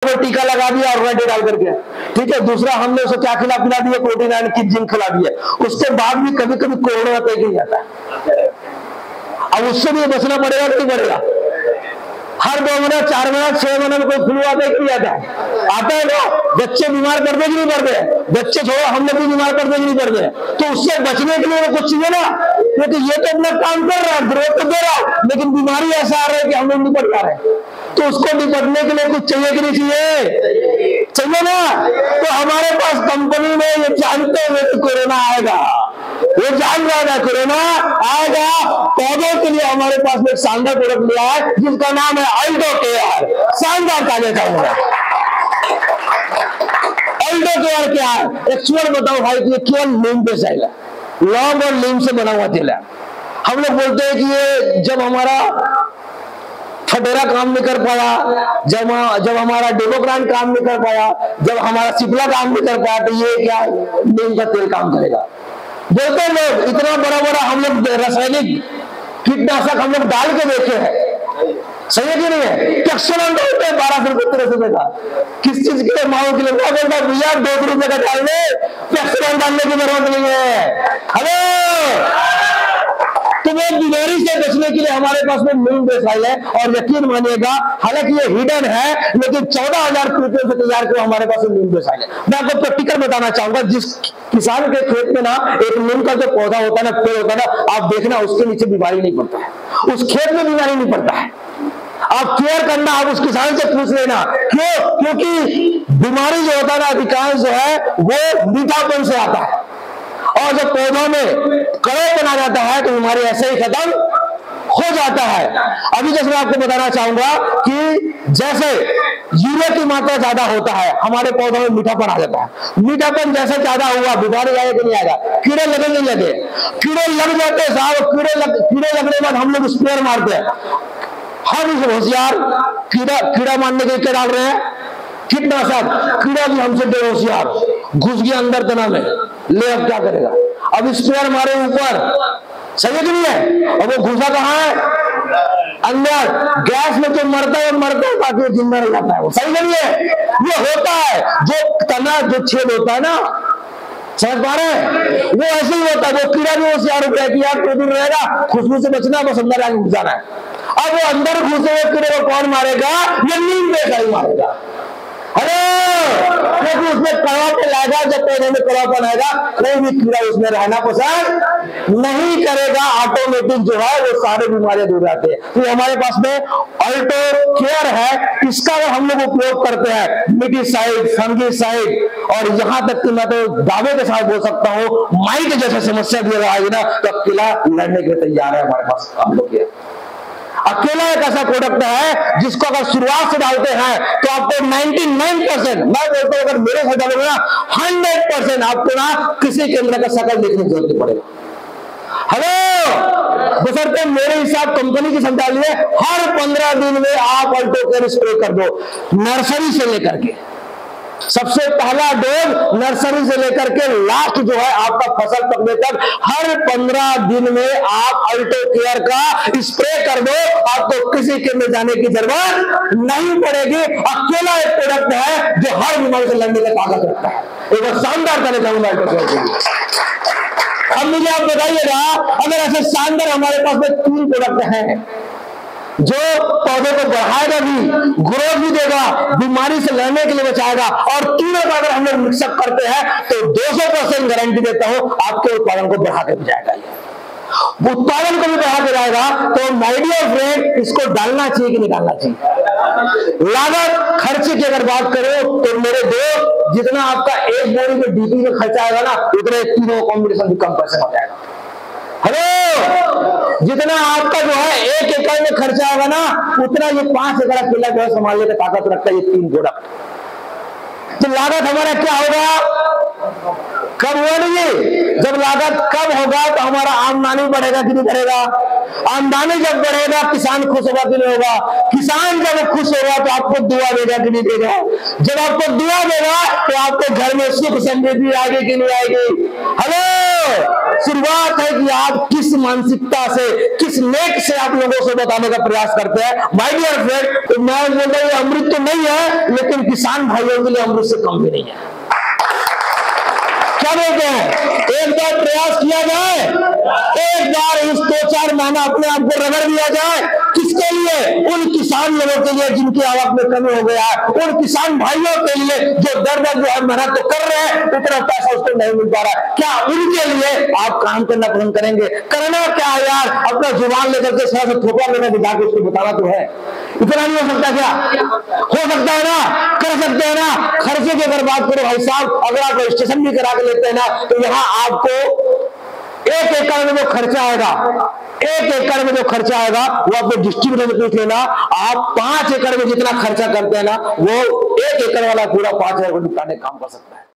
टीका लगा दिया ऑर्गेनिक डाल करके, ठीक है। दूसरा हमने उसे क्या खिला पिला दिया, प्रोटीन एंड की जिंक खिला दिया। उसके बाद भी कभी कभी कोरोना अटैक ही जाता है। अब उससे भी बचना पड़ेगा नहीं पड़ेगा। हर 2 मिनट 4 मिनट 6 महीने में कोई फ्लू आता है कि नहीं आता है ना। बच्चे बीमार पड़ते कि नहीं पड़ते, बच्चे छोड़ो हम लोग भी बीमार पड़ते कि नहीं पड़ते। तो उससे बचने के लिए कुछ चाहिए ना, क्योंकि ये तो अपना काम कर रहा है, ग्रोथ तो दे रहा है, लेकिन बीमारी ऐसा आ रहा है कि हम लोग निपट पा रहे हैं। तो उसको निपटने के लिए कुछ चाहिए कि नहीं चाहिए, चाहिए ना। तो हमारे पास कंपनी में ये जानते हुए कि कोरोना आएगा, वो जान रहा है कोरोना आएगा, पौधों के लिए हमारे पास एक शानदार प्रोडक्ट लिया है जिसका नाम है अल्टो केयर। शानदार ताजा चाहूंगा, अल्टो केयर क्या है एक्चुअल बताओ भाई। कि केवल नीम पे साइल है, लौंग और नीम से बना हुआ तेल है। हम लोग बोलते हैं कि ये जब हमारा फटेरा काम नहीं कर पाया, जब हमारा डेमोग्रान काम नहीं कर पाया, जब हमारा सिपला काम नहीं कर पाया, तो ये क्या नीम का तेल काम करेगा। बोलते हैं लोग इतना बड़ा बड़ा हम लोग रासायनिक कीटनाशक हम लोग डाल के देखे हैं, सही है कि नहीं है। टैक्सोन डालते हैं 1200-1300 रुपए का, किस चीज के लिए, माओ के लिए। वो बोलता भैया 2 रुपए का डाल दे, टैक्सोन डालने की जरूरत नहीं है। हेलो, तो वो बीमारी से बचने के लिए हमारे पास में नीम बेसाइल है। और यकीन मानिएगा, हालांकि ये हिडन है, लेकिन 14,000 रुपए से तैयार किया हमारे पास नीम बेसाइल है। मैं आपको प्रैक्टिकल बताना चाहूंगा। जिस किसान के खेत में ना एक नीम का जो पौधा होता है ना, पेड़ होता है ना, आप देखना उसके नीचे बीमारी नहीं पड़ता है, उस खेत में बीमारी नहीं पड़ता है। आप केयर करना, आप उस किसान से पूछ लेना क्यों, क्योंकि बीमारी जो होता है ना अधिकांश जो है वो मीठापन से आता है। और जब पौधों में कड़ेपन आ जाता है तो बीमारी ऐसे ही खत्म हो जाता है। अभी जैसे मैं आपको बताना चाहूंगा कि जैसे यूरिया की मात्रा ज्यादा होता है, हमारे पौधों में मीठापन आ जाता है। मीठापन जैसे ज्यादा हुआ, बीमारी आएगा कि नहीं आएगा, कीड़े लगे नहीं लगे, कीड़े लग जाते हैं साहब। कीड़े लगने के बाद हम लोग स्प्रेयर मारते हैं। हम इस होशियार कीड़ा मारने के क्या डाल रहे हैं, कीटनाशक। कीड़ा भी हमसे बेहोशियार, घुस गया अंदर तना में, ले अब क्या करेगा। अब स्प्रेयर मारे ऊपर, सही है कि नहीं है। और वो घुसा कहाँ है, अंदर। गैस में तो मरता है बाकी जिंदा रह जाता है वो, सही नहीं है। ये होता है जो तना जो छेद होता है ना, समझ पा रहे हैं, वो ऐसे ही होता है। वो कीड़ा भी होशियार होता है कि यार कोई दूर रहेगा, खुशबू से बचना, बस अंदर आगे घुस जाना है। अब वो अंदर घुसे हुए कीड़े को कौन मारेगा, ये नीम बेसाइल मारेगा। अरे क्योंकि उसमें कड़वापन आएगा, जब पौधे में कड़वापन आएगा कोई भी कीड़ा उसमें रहना पसंद नहीं करेगा। ऑटोमेटिक जो है वो सारे बीमारियां दूर जाते हैं। तो हमारे पास में अल्टो केयर है, इसका हम लोग उपयोग करते हैं मिटीसाइड, फंगीसाइड, और यहाँ तक कि मैं तो दावे के साथ बोल सकता हूँ माइट जैसे समस्या भी आएगी ना तो अकेला लड़ने के तैयार है हमारे पास हम लोग। अकेला एक ऐसा प्रोडक्ट है जिसको अगर शुरुआत से डालते हैं तो आपको 99%, मैं बोलता हूं अगर मेरे साथ डालोगे ना 100% आपको ना किसी केंद्र का शकल देखने की जरूरत नहीं पड़ेगा। हेलो, बशर्ते मेरे हिसाब कंपनी की संचालित है, हर 15 दिन में आप अल्टो केयर स्प्रे कर दो, नर्सरी से लेकर के। सबसे पहला डोज नर्सरी से लेकर के लास्ट जो है आपका फसल पकने तक, हर 15 दिन में आप अल्टो केयर का स्प्रे कर दो। आपको किसी के में जाने की जरूरत नहीं पड़ेगी। अकेला एक प्रोडक्ट है जो हर बीमारी से लड़ने का ताकत रखता है। एक बार शानदार करने चाहूंगा अल्टो केयर के लिए। अब मुझे आप बताइएगा, अगर ऐसे शानदार हमारे पास में 3 प्रोडक्ट हैं जो पौधे को बढ़ाएगा भी, ग्रोथ भी देगा, बीमारी से लड़ने के लिए बचाएगा, और तीनों का अगर हम लोग मिक्सअप करते हैं तो 200% गारंटी देता हूं आपके उत्पादन को बढ़ा के भी जाएगा। ये उत्पादन को भी बढ़ा के जाएगा। तो माय डियर फ्रेंड, इसको डालना चाहिए कि नहीं डालना चाहिए। लागत खर्चे की अगर बात करो तो मेरे दोस्त, जितना आपका एक बोरी में डीपी में खर्चा आएगा ना, उतना तीनों कॉम्बिनेशन भी कम पैसे हो जाएगा। हेलो, जितना आपका जो है 1 एकड़ में खर्चा आएगा ना, उतना ये 5 एकड़ केला जो है संभालने की ताकत रखता है ये 3 प्रोडक्ट। तो लागत हमारा क्या होगा, कब हुआ नहीं। जब लागत कम होगा तो हमारा आमदनी बढ़ेगा कि नहीं बढ़ेगा। आमदनी जब बढ़ेगा किसान खुश होगा कि नहीं होगा। किसान जब खुश होगा तो आपको दुआ देगा कि नहीं देगा। जब आपको दुआ देगा तो आपके घर में सुख समृद्धि आएगी कि नहीं आएगी। हेलो, शुरुआत है कि आप किस मानसिकता से, किस नेक से आप लोगों से बताने का प्रयास करते हैं। माय डियर फ्रेंड, तो मैं बोल रहा हूं अमृत तो नहीं है, लेकिन किसान भाइयों के लिए अमृत से कम भी नहीं है। क्या बोलते हैं? एक बार प्रयास किया जाए, एक बार इस 2-4 महीना अपने आप को रगड़ दिया जाए। किसके लिए? उन किसान लोगों के लिए जिनकी आवक में कमी हो गया है, उन किसान भाइयों के लिए जो दर दर जो है मेहनत तो कर रहे हैं, उतना पैसा उसको नहीं मिल पा रहा है। क्या उनके लिए आप काम करना पसंद करेंगे? करना क्या है यार, अपना जुबान लेकर के सर से थोपड़ा लेना दिखा के उसको बताना तो है। इतना नहीं हो सकता क्या? हो सकता है ना, कर सकते हैं ना। खर्चे की अगर बात करो भाई साहब, अगर आप रजिस्ट्रेशन भी करा के लेते हैं ना, तो यहाँ आपको 1 एकड़ में जो खर्चा आएगा, 1 एकड़ में जो खर्चा आएगा वो आपको डिस्ट्रीब्यूटर से पूछ लेना। आप 5 एकड़ में जितना खर्चा करते हैं ना, वो 1 एकड़ वाला पूरा 5 एकड़ निपटाने काम कर सकता है।